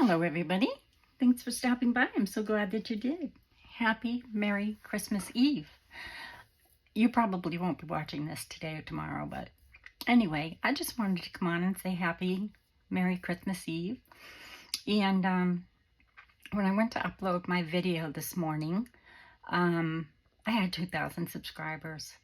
Hello, everybody. Thanks for stopping by. I'm so glad that you did. Happy Merry Christmas Eve. You probably won't be watching this today or tomorrow, but anyway, I just wanted to come on and say Happy Merry Christmas Eve. And when I went to upload my video this morning, I had 2,000 subscribers.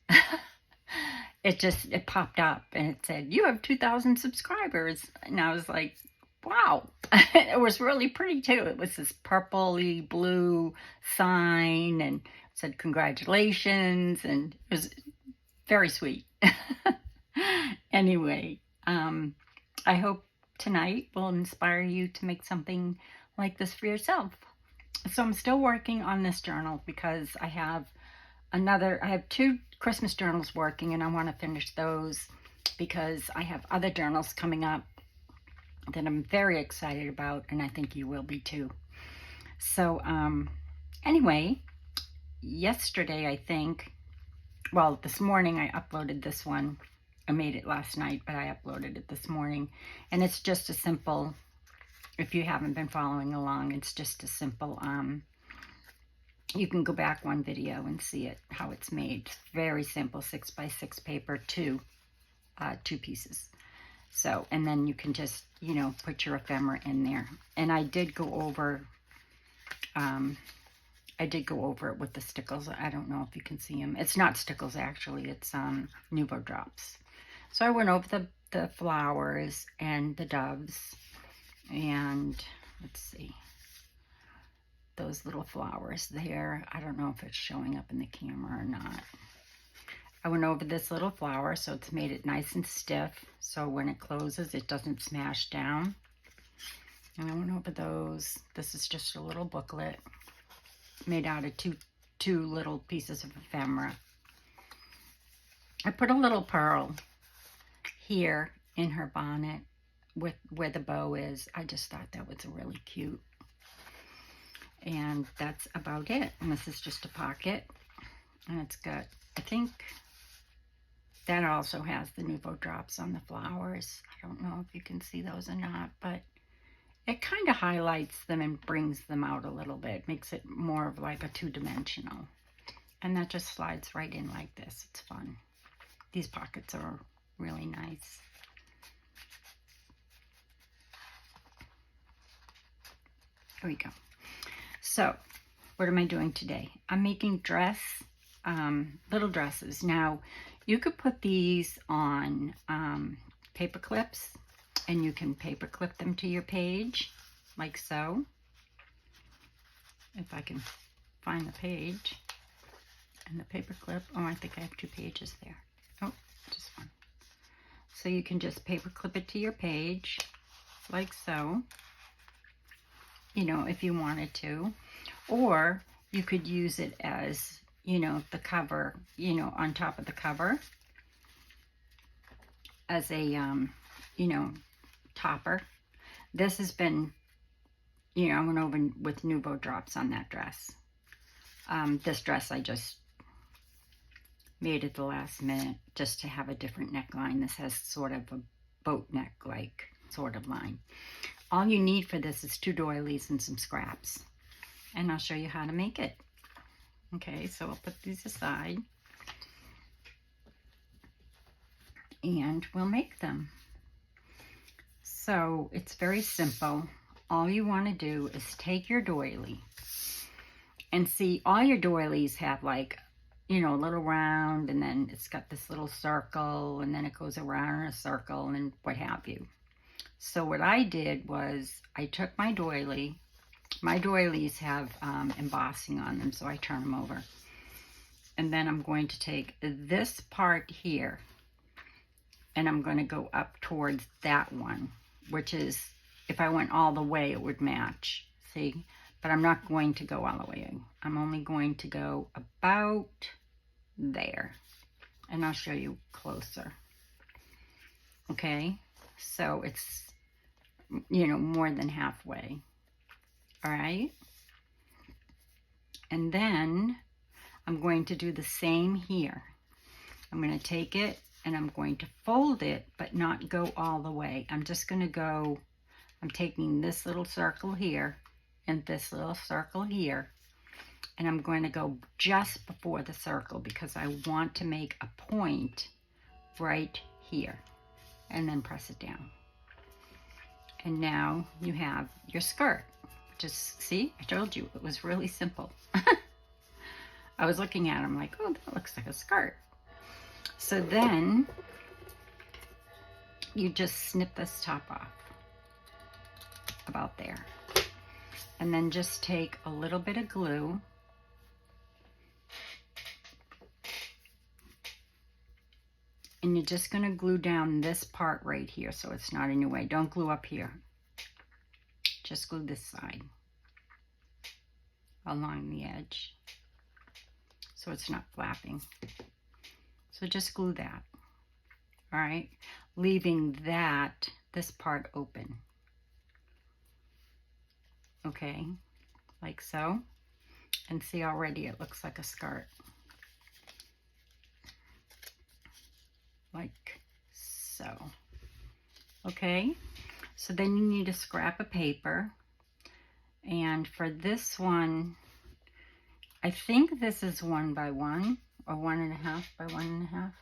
It popped up and it said, you have 2,000 subscribers. And I was like, wow. It was really pretty too. It was this purpley blue sign and said congratulations, and it was very sweet. Anyway, I hope tonight will inspire you to make something like this for yourself. So I'm still working on this journal because I have two Christmas journals working, and I want to finish those because I have other journals coming up that I'm very excited about, and I think you will be too. So anyway, yesterday this morning I uploaded this one. I made it last night, but I uploaded it this morning, and it's just a simple, if you haven't been following along, it's just a simple, you can go back one video and see it, how it's made. Very simple, 6x6 paper, two pieces. So, and then you can just, put your ephemera in there. And I did go over it with the stickles. I don't know if you can see them. It's not stickles, actually. It's Nuvo drops. So I went over the flowers and the doves. And let's see. Those little flowers there. I don't know if it's showing up in the camera or not. I went over this little flower, so it's made it nice and stiff, so when it closes, it doesn't smash down. And I went over those. This is just a little booklet made out of two little pieces of ephemera. I put a little pearl here in her bonnet with where the bow is. I just thought that was really cute. And that's about it. And this is just a pocket. And it's got, I think, that also has the Nuvo drops on the flowers. I don't know if you can see those or not, but it kind of highlights them and brings them out a little bit. Makes it more of like a two-dimensional. And that just slides right in like this. It's fun. These pockets are really nice. Here we go. So, what am I doing today? I'm making little dresses. Now, you could put these on paper clips, and you can paper clip them to your page, like so. If I can find the page and the paper clip. Oh, I think I have 2 pages there. Oh, just one. So you can just paper clip it to your page, like so, if you wanted to. Or you could use it as, the cover, on top of the cover as a, topper. This has been, I went over with Nuvo drops on that dress. This dress I just made at the last minute just to have a different neckline. This has sort of a boat neck-like sort of line. All you need for this is 2 doilies and some scraps. And I'll show you how to make it. Okay, so I'll put these aside. And we'll make them. So it's very simple. All you want to do is take your doily. And see, all your doilies have like, a little round, and then it's got this little circle, and then it goes around in a circle, and what have you. So what I did was I took my doily. My doilies have embossing on them, so I turn them over. And then I'm going to take this part here, and I'm going to go up towards that one, which is, if I went all the way, it would match. See? But I'm not going to go all the way in. I'm only going to go about there. And I'll show you closer. Okay? So it's, more than halfway. All right? And then I'm going to do the same here. I'm going to take it and I'm going to fold it, but not go all the way. I'm just going to go I'm taking this little circle here and this little circle here, and I'm going to go just before the circle because I want to make a point right here, and then press it down. And now you have your skirt. Just see, I told you it was really simple. I was looking at them like, oh, that looks like a skirt. So then you just snip this top off about there. And then just take a little bit of glue and you're just going to glue down this part right here so it's not in your way. Don't glue up here. Just glue this side along the edge so it's not flapping. So just glue that. All right, leaving this part open. Okay, like so. And see, already it looks like a skirt. Like so. Okay, so then you need a scrap of paper. And for this one, I think this is 1 by 1 or 1.5 by 1.5.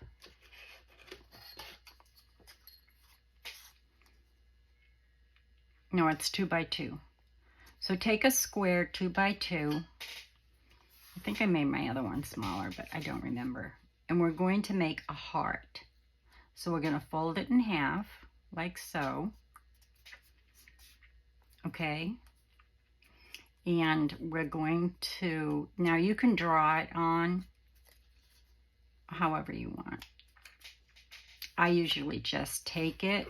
No, it's 2 by 2. So take a square 2 by 2. I think I made my other one smaller, but I don't remember. And we're going to make a heart. So we're going to fold it in half, like so. Okay. And we're going to, now you can draw it on however you want. I usually just take it,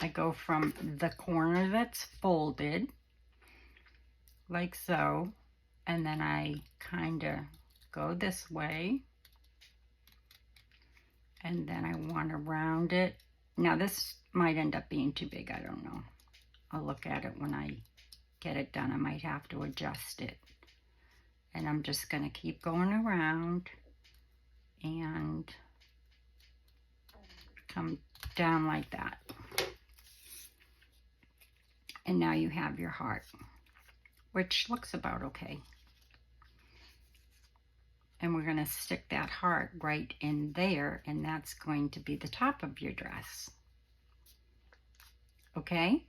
I go from the corner that's folded, like so, and then I kind of go this way, and then I want to round it. Now this might end up being too big, I don't know. I'll look at it when I get it done. I might have to adjust it. And I'm just going to keep going around and come down like that. And now you have your heart, which looks about okay. And we're going to stick that heart right in there, and that's going to be the top of your dress. Okay?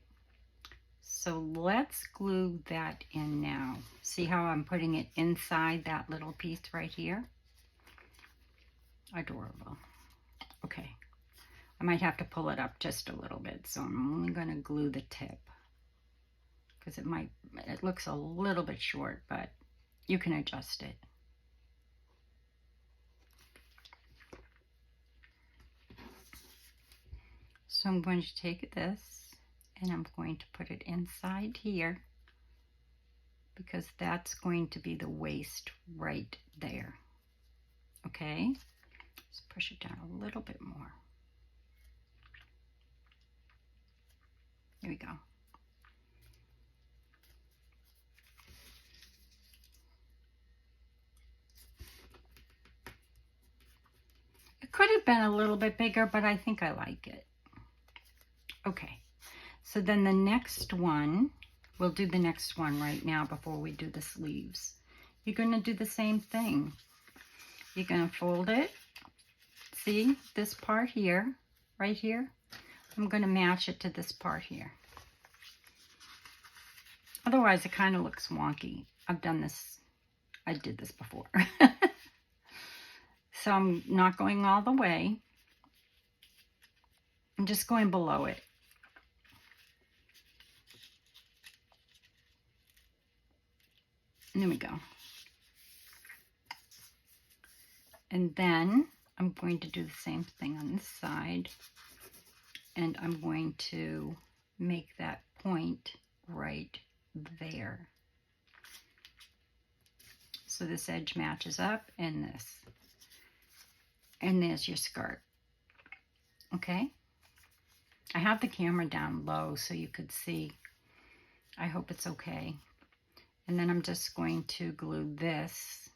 So let's glue that in now. See how I'm putting it inside that little piece right here? Adorable. Okay. I might have to pull it up just a little bit, so I'm only going to glue the tip. Because it looks a little bit short, but you can adjust it. So I'm going to take this and I'm going to put it inside here because that's going to be the waist right there. Okay, let's push it down a little bit more. Here we go. It could have been a little bit bigger, but I think I like it. Okay, so then the next one, we'll do the next one right now before we do the sleeves. You're going to do the same thing. You're going to fold it. See this part here, right here? I'm going to match it to this part here. Otherwise, it kind of looks wonky. I've done this. I did this before. So I'm not going all the way. I'm just going below it. And there we go. And then I'm going to do the same thing on this side. And I'm going to make that point right there. So this edge matches up and this. And there's your skirt. Okay? I have the camera down low so you could see. I hope it's okay. And then I'm just going to glue this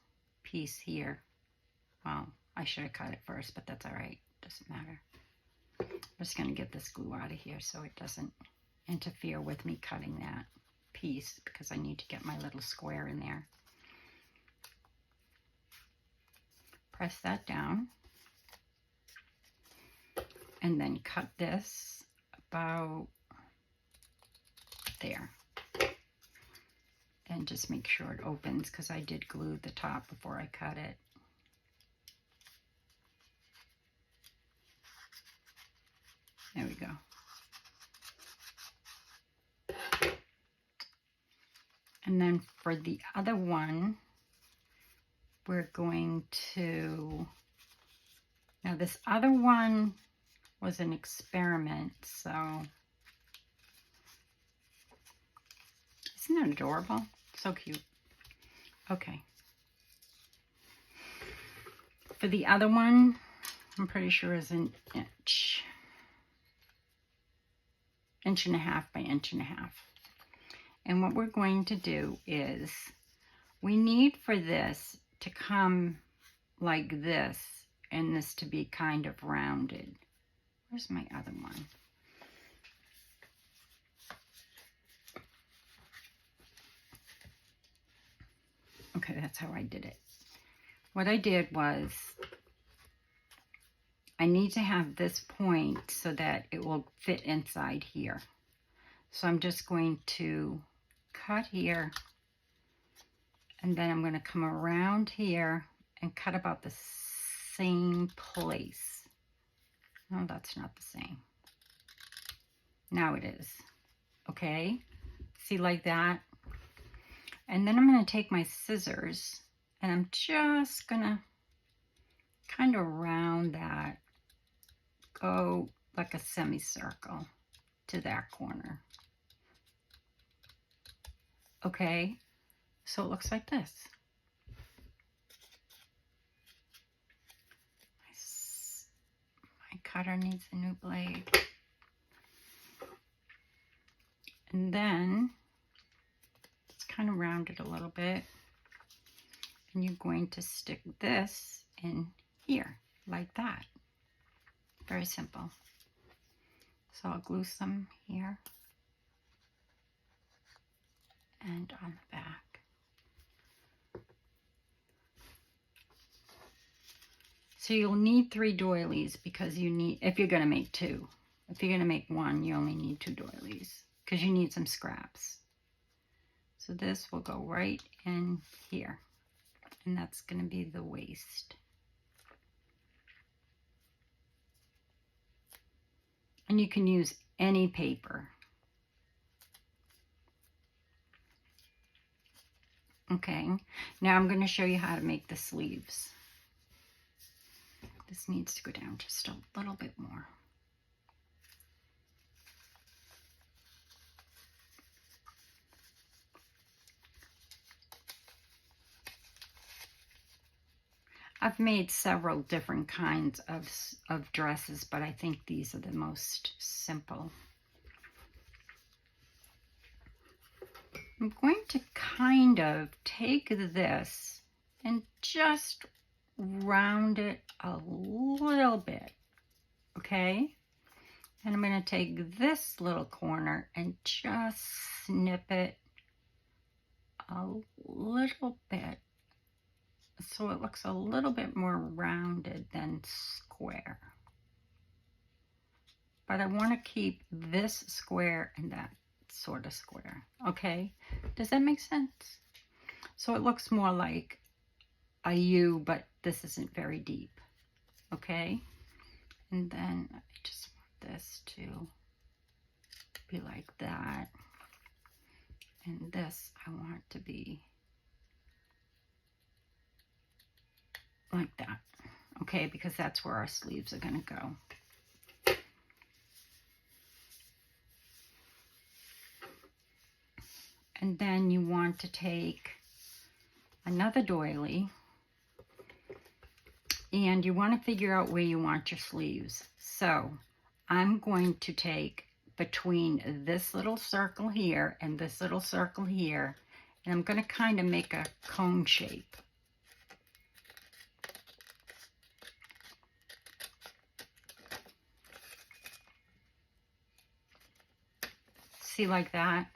piece here. Well, I should have cut it first, but that's all right. Doesn't matter. I'm just going to get this glue out of here so it doesn't interfere with me cutting that piece because I need to get my little square in there. Press that down and then cut this about there. And just make sure it opens because I did glue the top before I cut it. There we go. And then for the other one, we're going to, now this other one was an experiment, so isn't that adorable? So cute. Okay. For the other one, I'm pretty sure is an inch. Inch and a half by inch and a half. And what we're going to do is, we need for this to come like this, and this to be kind of rounded. Where's my other one? Okay, that's how I did it. What I did was, I need to have this point so that it will fit inside here. So I'm just going to cut here, and then I'm going to come around here and cut about the same place. No, that's not the same. Now it is. Okay, see, like that. And then I'm going to take my scissors and I'm just going to kind of round that, go like a semicircle to that corner. Okay, so it looks like this. My cutter needs a new blade. And then it's kind of rounded a little bit. And you're going to stick this in here, like that. Very simple. So I'll glue some here and on the back. So you'll need 3 doilies because you need, if you're going to make 2. If you're going to make 1, you only need 2 doilies because you need some scraps. So this will go right in here, and that's going to be the waist. And you can use any paper. Okay, now I'm going to show you how to make the sleeves. This needs to go down just a little bit more. I've made several different kinds of dresses, but I think these are the most simple. I'm going to kind of take this and just round it a little bit, okay? And I'm going to take this little corner and just snip it a little bit so it looks a little bit more rounded than square. But I want to keep this square and that sort of square, okay? Does that make sense? So it looks more like a U, but this isn't very deep, okay? And then I just want this to be like that. And this I want to be like that, okay? Because that's where our sleeves are going to go. And then you want to take another doily and you want to figure out where you want your sleeves. So I'm going to take between this little circle here and this little circle here, and I'm going to kind of make a cone shape. See, like that?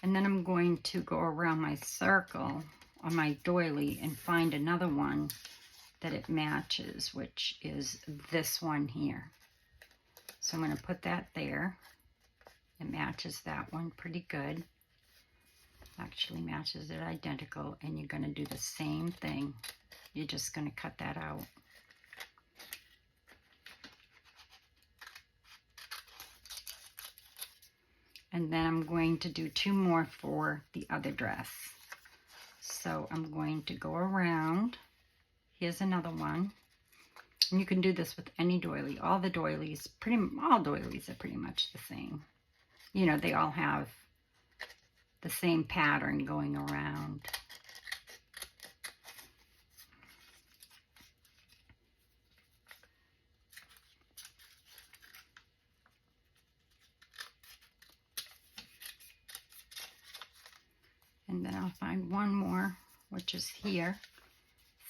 And then I'm going to go around my circle on my doily and find another one that it matches, which is this one here. So I'm going to put that there. It matches that one pretty good. Actually matches it identical, and you're going to do the same thing. You're just going to cut that out. And then I'm going to do 2 more for the other dress. So I'm going to go around. Here's another one. And you can do this with any doily. All doilies are pretty much the same. You know, they all have the same pattern going around. And then I'll find one more, which is here.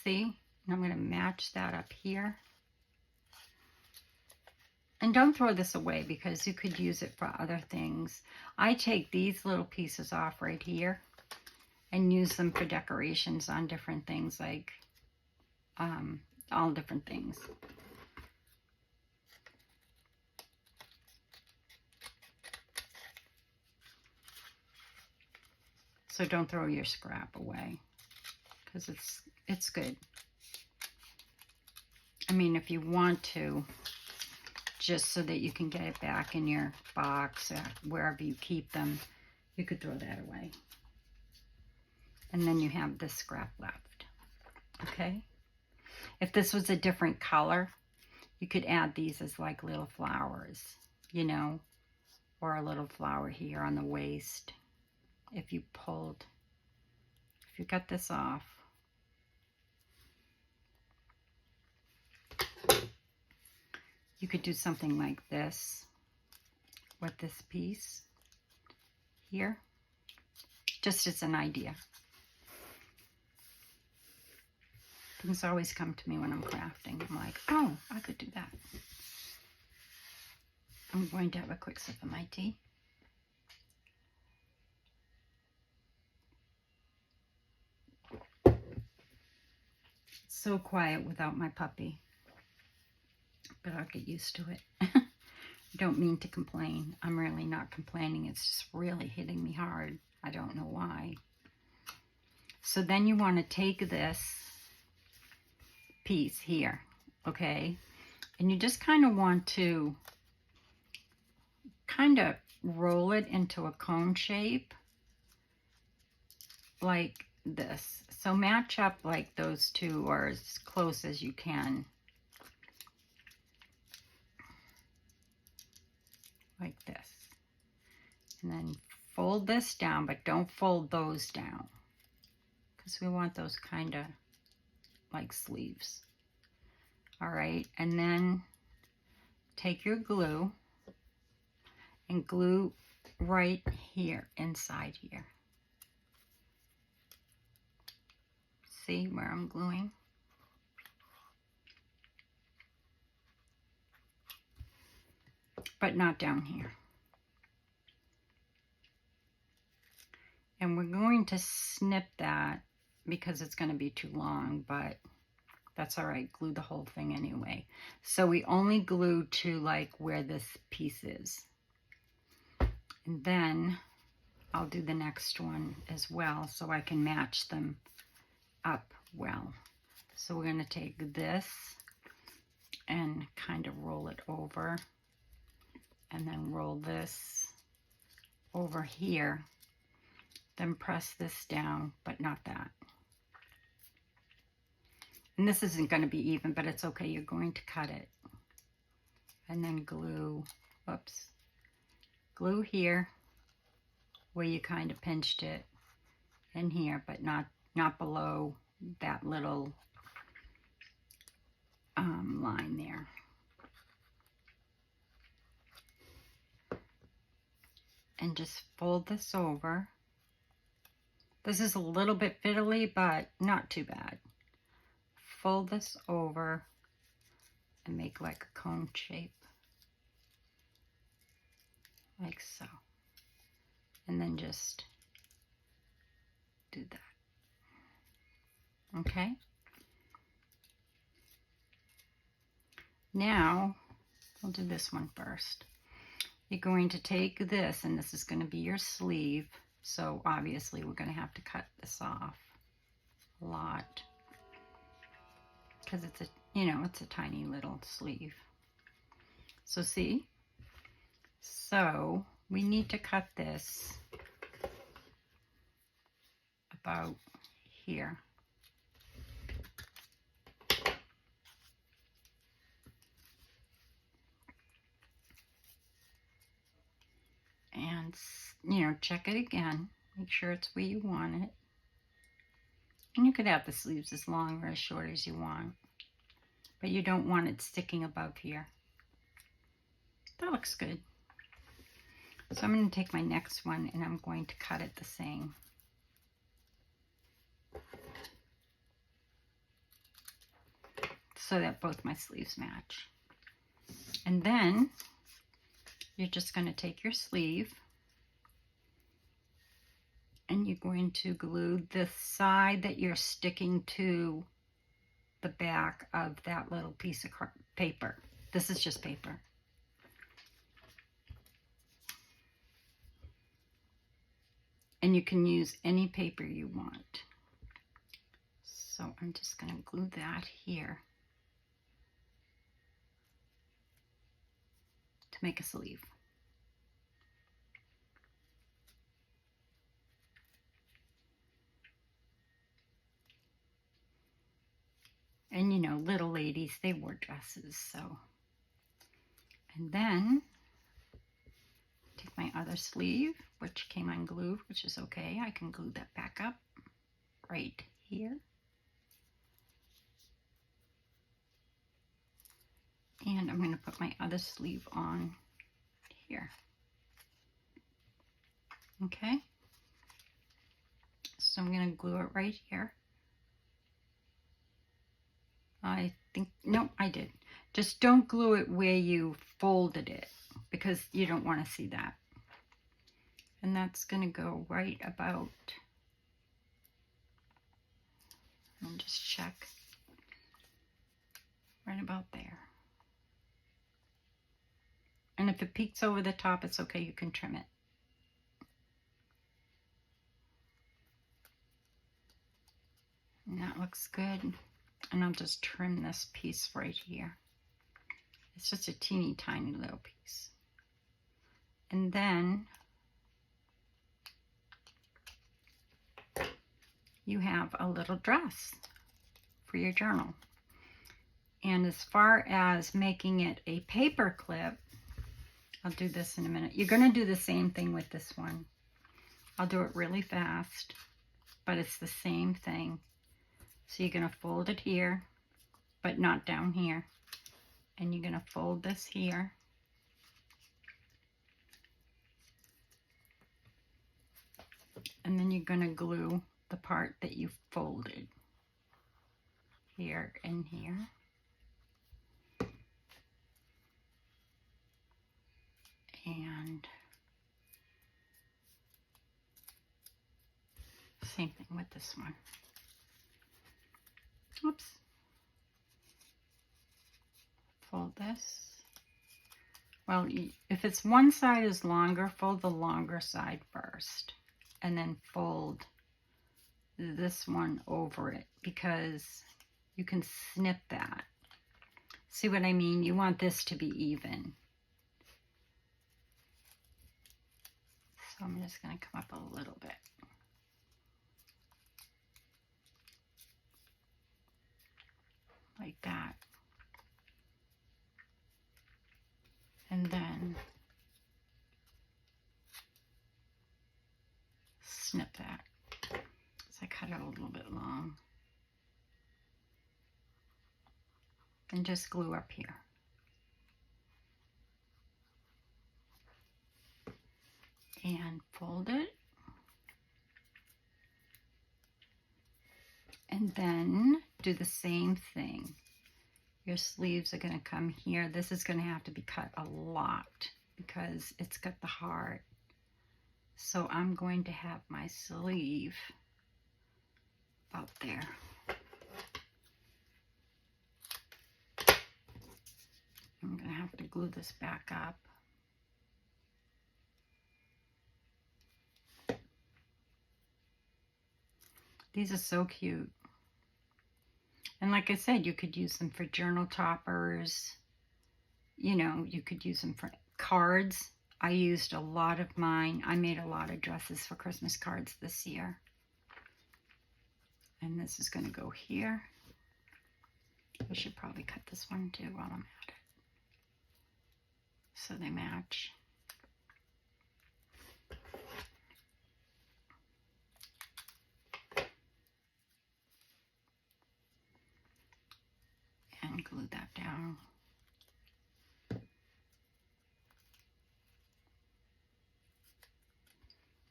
See? And I'm going to match that up here. And don't throw this away because you could use it for other things. I take these little pieces off right here and use them for decorations on different things, like all different things. So don't throw your scrap away because it's good. I mean, if you want to, just so that you can get it back in your box or wherever you keep them, you could throw that away. And then you have this scrap left. Okay? If this was a different color, you could add these as like little flowers, you know, or a little flower here on the waist. If you cut this off, you could do something like this with this piece here, just as an idea. Things always come to me when I'm crafting. I'm like, oh, I could do that. I'm going to have a quick sip of my tea. So quiet without my puppy, but I'll get used to it. I don't mean to complain. I'm really not complaining. It's just really hitting me hard. I don't know why. So then you want to take this piece here, okay? And you just kind of want to kind of roll it into a cone shape like this. So match up like those two, or as close as you can. Like this. And then fold this down, but don't fold those down, because we want those kind of like sleeves. All right, and then take your glue and glue right here, inside here. See where I'm gluing? But not down here. And we're going to snip that because it's going to be too long, but that's all right. Glue the whole thing anyway. So we only glue to like where this piece is. And then I'll do the next one as well so I can match them up well. So we're going to take this and kind of roll it over, and then roll this over here, then press this down, but not that. And this isn't going to be even, but it's okay. You're going to cut it. And then glue, whoops, glue here where you kind of pinched it, and here, but not below that little line there. And just fold this over. This is a little bit fiddly, but not too bad. Fold this over and make like a cone shape. like so. And then just do that. Okay? Now, we'll do this one first. You're going to take this, and this is going to be your sleeve. So obviously we're going to have to cut this off a lot because it's a, you know, it's a tiny little sleeve. So see? So we need to cut this about here. And, you know, check it again. Make sure it's where you want it. And you could have the sleeves as long or as short as you want. But you don't want it sticking above here. That looks good. So I'm going to take my next one and I'm going to cut it the same. So that both my sleeves match. And then you're just going to take your sleeve and you're going to glue the side that you're sticking to the back of that little piece of paper. This is just paper. And you can use any paper you want. So I'm just going to glue that here to make a sleeve. And you know, little ladies, they wore dresses, so. And then take my other sleeve, which came unglued, which is okay. I can glue that back up right here. And I'm going to put my other sleeve on here. Okay. So I'm going to glue it right here. I think, no, I did. Just don't glue it where you folded it because you don't want to see that. And that's going to go right about, and just check, right about there. And if it peeks over the top, it's okay, you can trim it. And that looks good. And I'll just trim this piece right here. It's just a teeny tiny little piece. And then you have a little dress for your journal. And as far as making it a paper clip, I'll do this in a minute. You're going to do the same thing with this one. I'll do it really fast, but it's the same thing. So you're going to fold it here, but not down here. And you're going to fold this here. And then you're going to glue the part that you folded here and here. And same thing with this one. Oops. Fold this. Well, if it's one side is longer, fold the longer side first. And then fold this one over it because you can snip that. See what I mean? You want this to be even. So I'm just going to come up a little bit. Like that. And then snip that. So I cut it a little bit long. And just glue up here. And fold it. And then do the same thing. Your sleeves are going to come here. This is going to have to be cut a lot because it's got the heart. So I'm going to have my sleeve out there. I'm going to have to glue this back up. These are so cute. And like I said, you could use them for journal toppers. You know, you could use them for cards. I used a lot of mine. I made a lot of dresses for Christmas cards this year. And this is going to go here. I should probably cut this one too while I'm at it, so they match. And glue that down.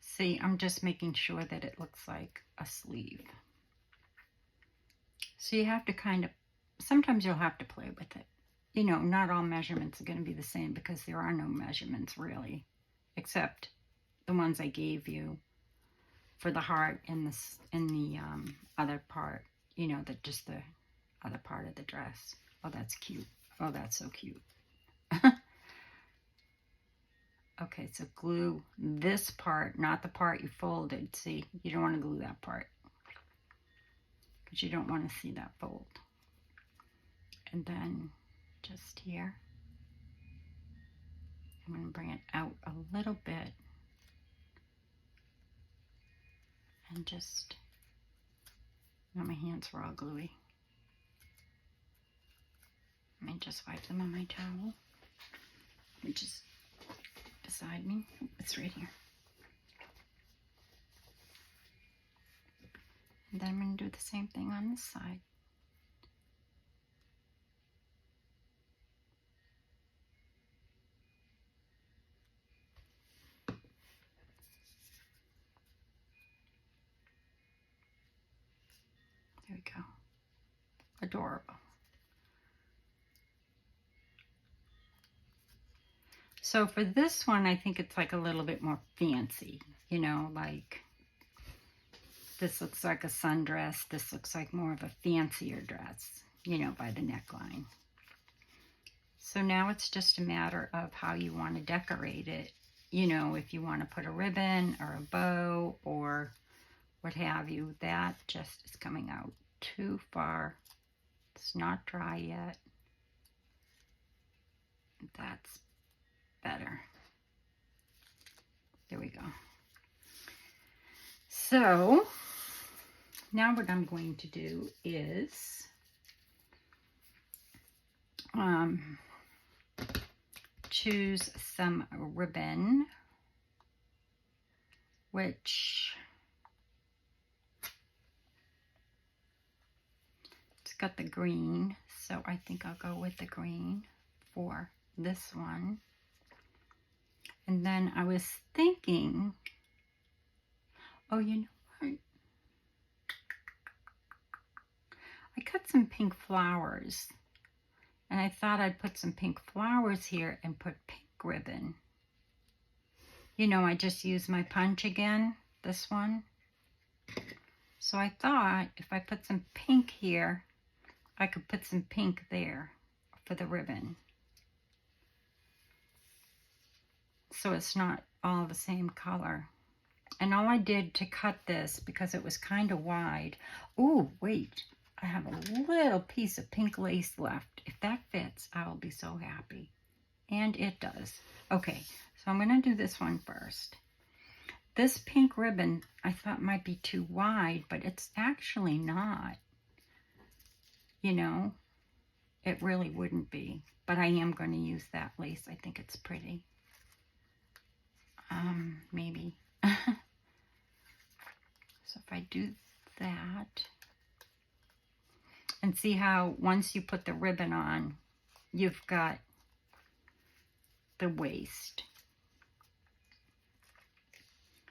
See, I'm just making sure that it looks like a sleeve. So you have to kind of, sometimes you'll have to play with it. You know, not all measurements are going to be the same because there are no measurements really, except the ones I gave you for the heart and the other part, you know, just the other part of the dress. Oh, that's cute. Oh, that's so cute. Okay, so glue this part, not the part you folded. See, you don't want to glue that part because you don't want to see that fold. And then just here, I'm going to bring it out a little bit and just, now my hands were all gluey. Let me just wipe them on my towel, which is beside me. It's right here. And then I'm going to do the same thing on this side. There we go. Adorable. So for this one, I think it's like a little bit more fancy, you know, like this looks like a sundress. This looks like more of a fancier dress, you know, by the neckline. So now it's just a matter of how you want to decorate it. You know, if you want to put a ribbon or a bow or what have you, that just is coming out too far. It's not dry yet. That's better. There we go. So now what I'm going to do is choose some ribbon, which it's got the green, so I think I'll go with the green for this one. And then I was thinking, oh, you know what? I cut some pink flowers, and I thought I'd put some pink flowers here and put pink ribbon. You know, I just used my punch again, this one. So I thought if I put some pink here, I could put some pink there for the ribbon. So it's not all the same color. And all I did to cut this, because it was kind of wide. Ooh, wait, I have a little piece of pink lace left. If that fits, I'll be so happy. And it does. Okay, so I'm going to do this one first. This pink ribbon I thought might be too wide, but it's actually not. You know, it really wouldn't be. But I am going to use that lace. I think it's pretty. Maybe. So if I do that, and see how once you put the ribbon on, you've got the waist.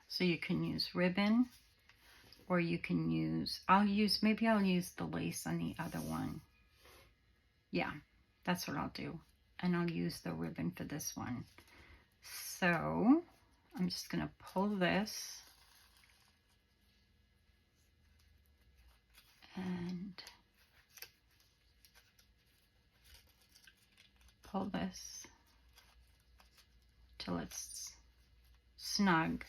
So you can use ribbon, or you can use, maybe I'll use the lace on the other one. Yeah, that's what I'll do. And I'll use the ribbon for this one. So I'm just going to pull this and pull this till it's snug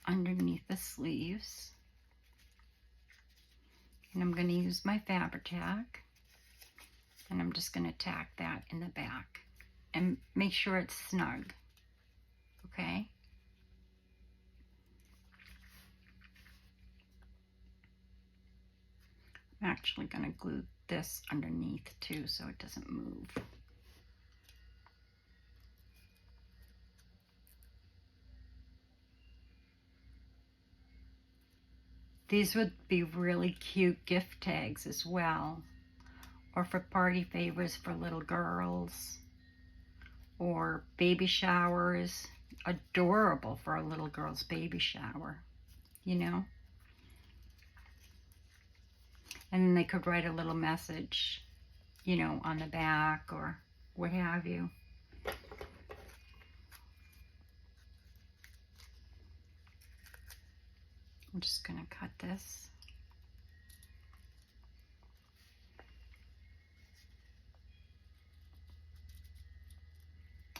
underneath the sleeves. And I'm going to use my Fabri-Tac, and I'm just going to tack that in the back and make sure it's snug. Okay? I'm actually going to glue this underneath too so it doesn't move. These would be really cute gift tags as well, or for party favors for little girls, or baby showers. Adorable for a little girl's baby shower, you know? And then they could write a little message, you know, on the back or what have you. I'm just going to cut this.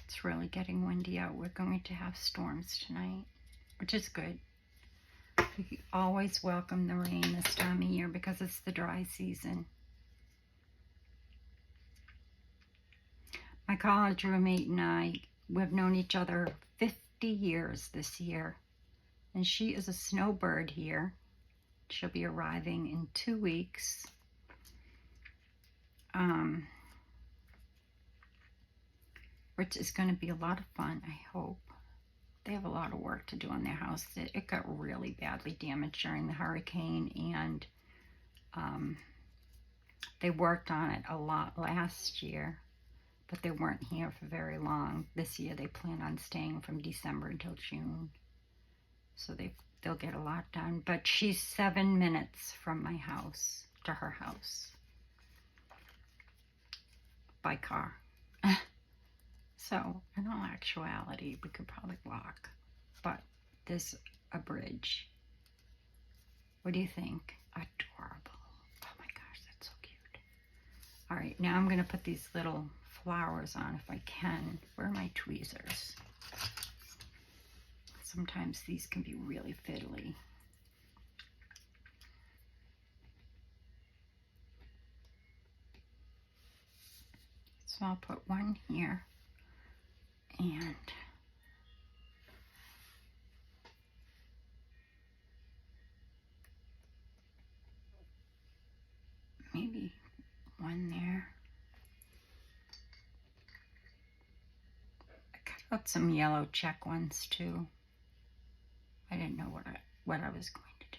It's really getting windy out. We're going to have storms tonight, which is good. We always welcome the rain this time of year because it's the dry season. My college roommate and I, we've known each other 50 years this year. And she is a snowbird here. She'll be arriving in 2 weeks. Which is going to be a lot of fun, I hope. They have a lot of work to do on their house. It got really badly damaged during the hurricane, and they worked on it a lot last year, but they weren't here for very long. This year they plan on staying from December until June. So they'll get a lot done. But she's 7 minutes from my house to her house by car. So in all actuality, we could probably walk. But there's a bridge. What do you think? Adorable. Oh my gosh, that's so cute. All right, now I'm going to put these little flowers on if I can. Where are my tweezers? Sometimes these can be really fiddly. So I'll put one here and maybe one there. I cut out some yellow check ones too. I didn't know what I was going to do.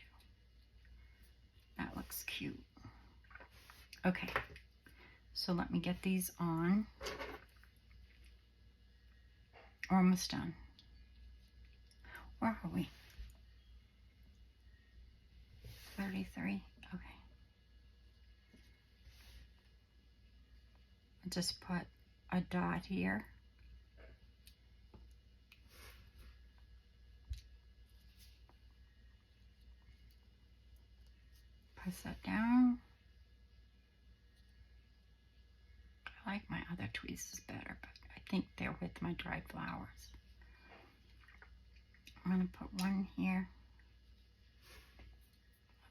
That looks cute. Okay, so let me get these on. We're almost done. Where are we? 33. Okay. I'll just put a dot here. Press that down. I like my other tweezers better, but I think they're with my dried flowers. I'm going to put one here.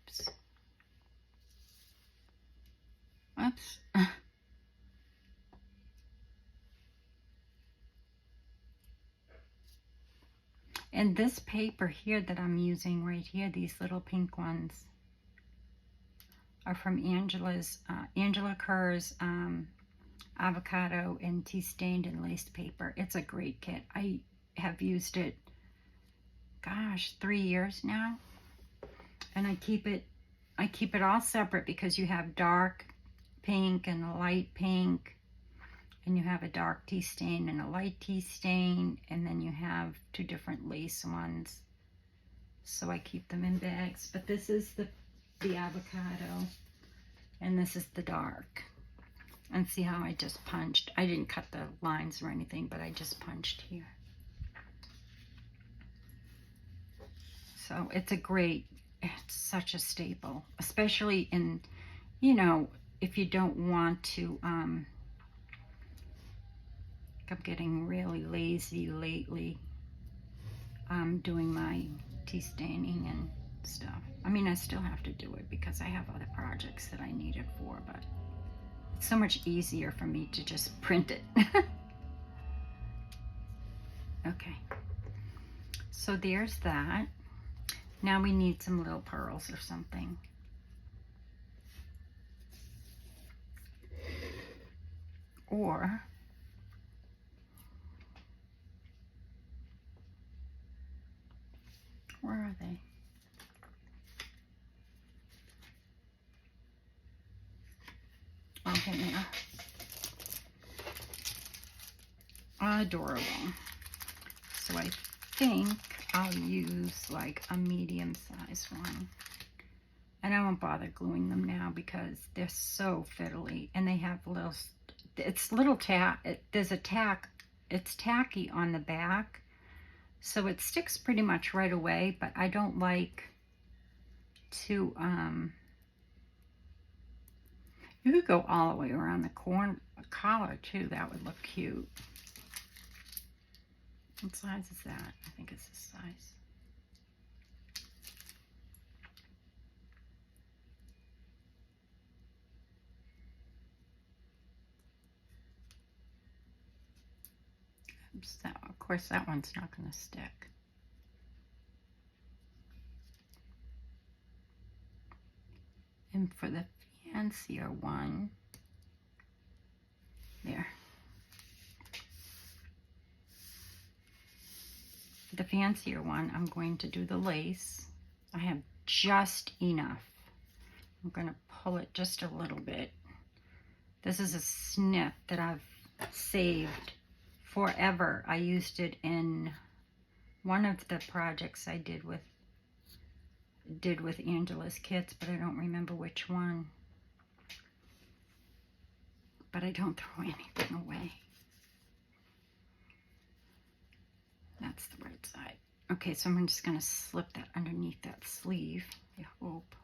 Oops. Oops. And this paper here that I'm using right here, these little pink ones, are from Angela Kerr's avocado and tea stained and laced paper. It's a great kit. I have used it, gosh, 3 years now, and I keep it all separate because you have dark pink and a light pink, and you have a dark tea stain and a light tea stain, and then you have 2 different lace ones. So I keep them in bags. But this is the avocado, and this is the dark. And see how I just punched? I didn't cut the lines or anything, but I just punched here. So it's it's such a staple, especially in, you know, if you don't want to, I'm getting really lazy lately, doing my tea staining and stuff. I mean, I still have to do it because I have other projects that I need it for, but it's so much easier for me to just print it. Okay, so there's that. Now we need some little pearls or something. Or where are they? Okay, yeah. Adorable. So I think I'll use like a medium size one. And I won't bother gluing them now because they're so fiddly, and they have little, it's little there's a tack, it's tacky on the back, so it sticks pretty much right away, but I don't like to, you could go all the way around the collar too, that would look cute. What size is that? I think it's this size. So, of course, that one's not going to stick. And for the fancier one, there. The fancier one, I'm going to do the lace. I have just enough. I'm going to pull it just a little bit. This is a snip that I've saved forever. I used it in one of the projects I did with Angela's kits, but I don't remember which one. But I don't throw anything away. That's the right side. Okay, so I'm just going to slip that underneath that sleeve, I hope.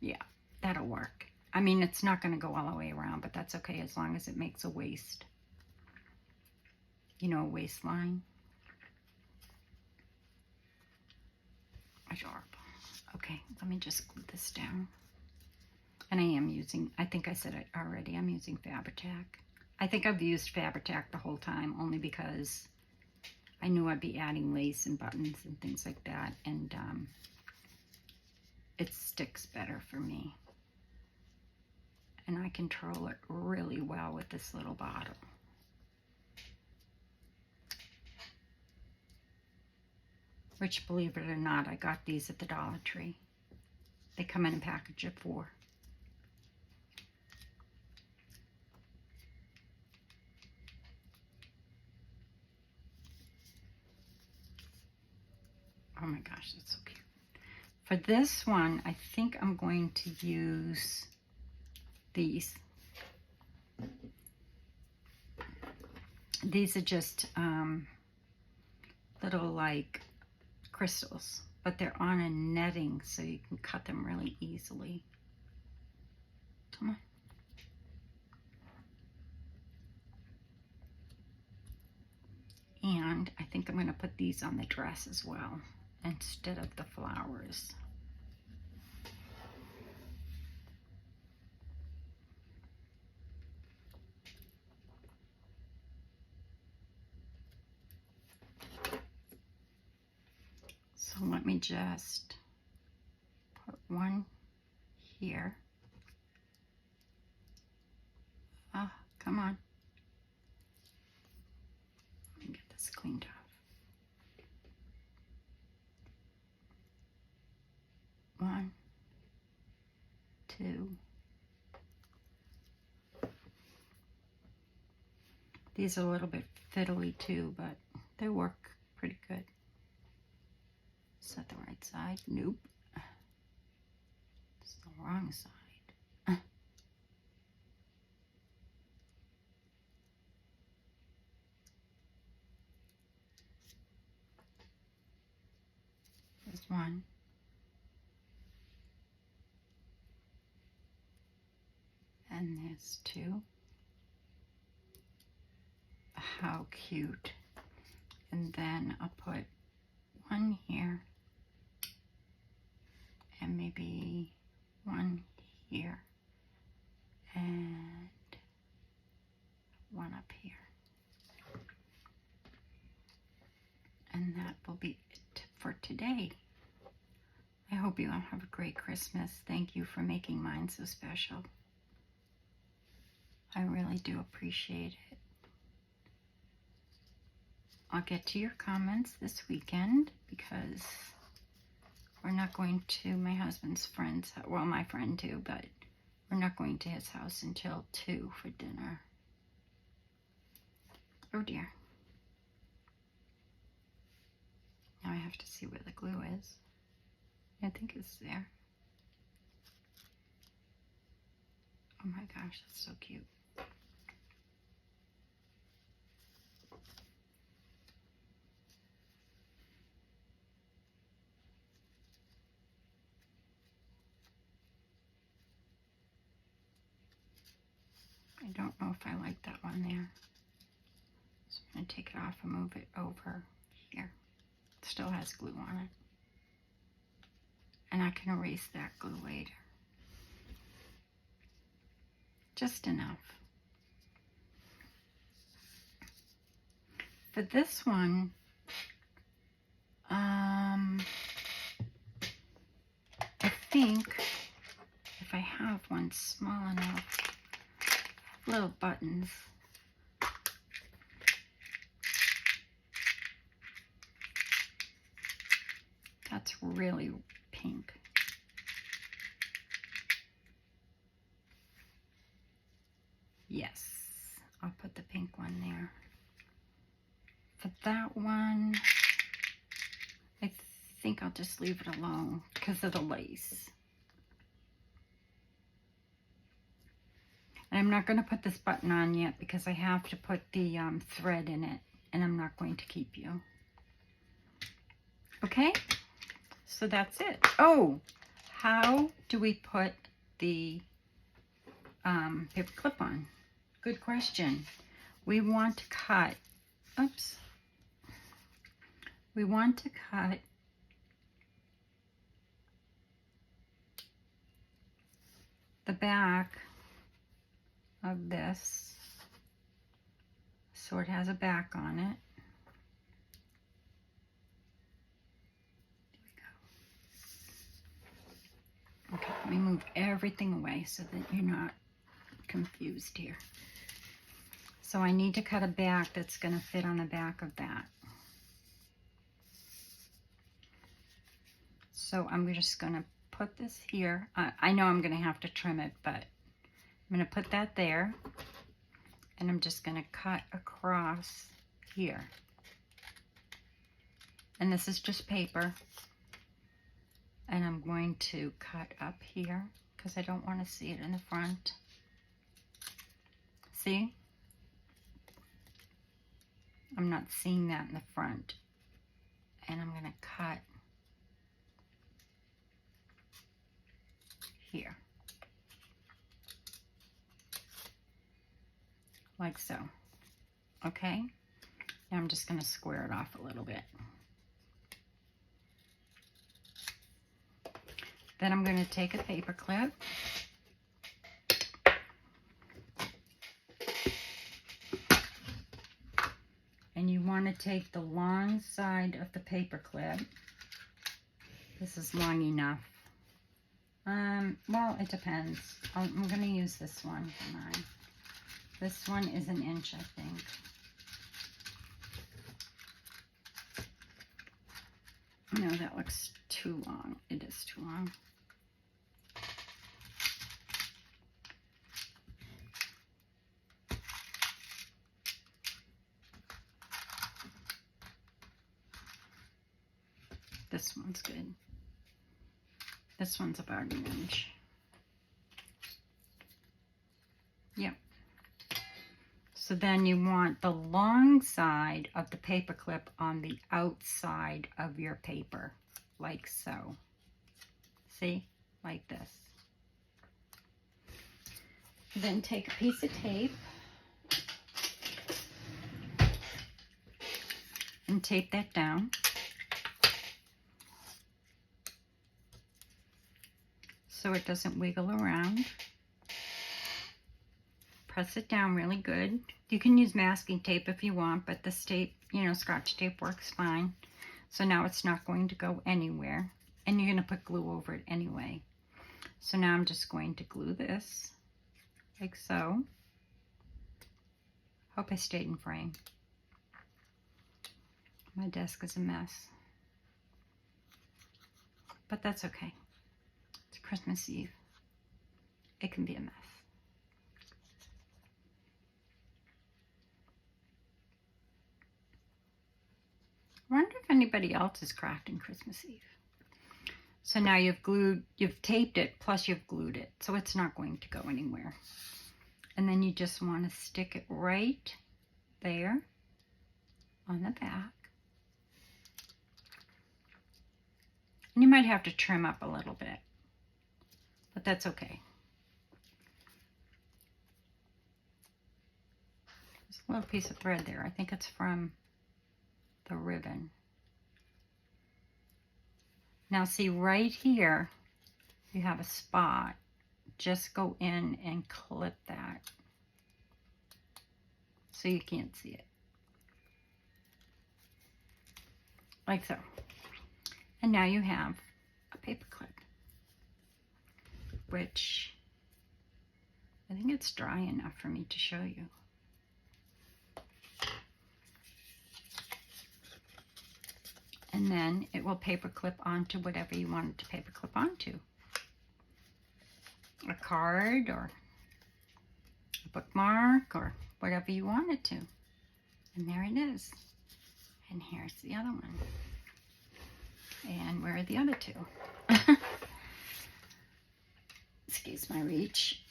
Yeah, that'll work. I mean, it's not going to go all the way around, but that's okay as long as it makes a waist. You know, a waistline. Adorable. Okay, let me just glue this down. And I am using, I think I said it already, I'm using Fabri-Tac. I think I've used Fabri-Tac the whole time, only because I knew I'd be adding lace and buttons and things like that, and it sticks better for me. And I control it really well with this little bottle. Which, believe it or not, I got these at the Dollar Tree. They come in a package of 4. Oh my gosh, that's so cute. For this one, I think I'm going to use these. These are just little like crystals, but they're on a netting, so you can cut them really easily. Come on. And I think I'm going to put these on the dress as well, instead of the flowers. So let me just put one here. Oh, come on. Let me get this cleaned off. 1, 2. These are a little bit fiddly too, but they work pretty good. Is that the right side? Nope. It's the wrong side. 1. And there's 2. How cute. And then I'll put 1 here. And maybe 1 here. And 1 up here. And that will be it for today. I hope you all have a great Christmas. Thank you for making mine so special. I really do appreciate it. I'll get to your comments this weekend because we're not going to my husband's friend's, well, my friend too, but we're not going to his house until 2 for dinner. Oh dear. Now I have to see where the glue is. I think it's there. Oh my gosh, that's so cute. I don't know if I like that one there. So I'm going to take it off and move it over here. It still has glue on it. And I can erase that glue later. Just enough. For this one, I think if I have one small enough, little buttons. That's really pink. Yes, I'll put the pink one there. For that one, I think I'll just leave it alone because of the lace. And I'm not going to put this button on yet because I have to put the thread in it, and I'm not going to keep you. Okay, so that's it. Oh, how do we put the paper clip on? Good question. We want to cut, oops. We want to cut the back of this so it has a back on it. There we go. Okay, let me move everything away so that you're not confused here. So I need to cut a back that's going to fit on the back of that. So I'm just going to put this here. I know I'm going to have to trim it, but I'm going to put that there. And I'm just going to cut across here. And this is just paper. And I'm going to cut up here because I don't want to see it in the front. See? I'm not seeing that in the front. And I'm going to cut here. Like so. Okay? Now I'm just going to square it off a little bit. Then I'm going to take a paper clip. And you want to take the long side of the paper clip. This is long enough. Well, it depends. I'm going to use this one for mine. This one is 1 inch, I think. No, that looks too long. It is too long. This one's good. This one's about 1 inch. Yep. So then you want the long side of the paper clip on the outside of your paper. like so. See? Like this. Then take a piece of tape and tape that down. So it doesn't wiggle around. Press it down really good. You can use masking tape if you want, but this tape, you know, Scotch tape works fine. So now it's not going to go anywhere. And you're going to put glue over it anyway. So now I'm just going to glue this like so. Hope I stayed in frame. My desk is a mess. But that's okay. It's Christmas Eve. It can be a mess. I wonder if anybody else is crafting Christmas Eve. So now you've taped it, plus you've glued it, so it's not going to go anywhere. And then you just want to stick it right there on the back. And you might have to trim up a little bit, but that's okay. There's a little piece of thread there. I think it's from the ribbon. Now see right here, you have a spot. Just go in and clip that so you can't see it. Like so. And now you have a paper clip, which I think it's dry enough for me to show you. And then it will paper clip onto whatever you want it to paper clip onto. A card or a bookmark or whatever you want it to. And there it is. And here's the other one. And where are the other two? Excuse my reach.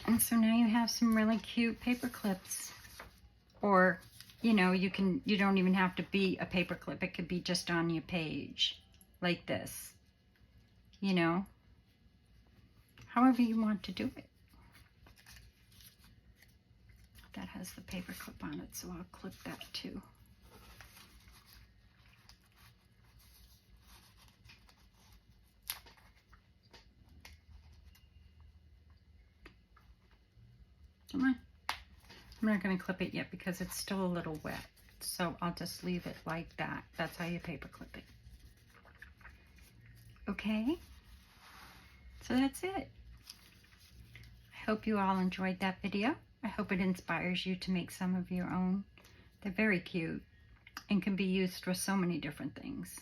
And so now you have some really cute paper clips. Or, you know, you don't even have to be a paper clip. It could be just on your page, like this. You know, however you want to do it. That has the paper clip on it, so I'll clip that too. Come on. I'm not going to clip it yet because it's still a little wet. So I'll just leave it like that. That's how you paper clip it. Okay? So that's it. I hope you all enjoyed that video. I hope it inspires you to make some of your own. They're very cute and can be used for so many different things.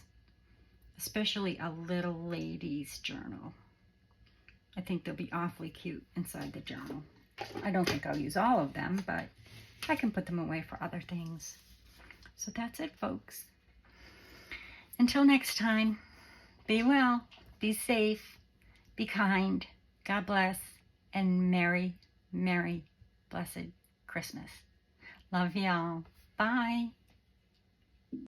Especially a little lady's journal. I think they'll be awfully cute inside the journal. I don't think I'll use all of them, but I can put them away for other things. So that's it, folks. Until next time, be well, be safe, be kind, God bless, and Merry, Merry, blessed Christmas. Love y'all. Bye.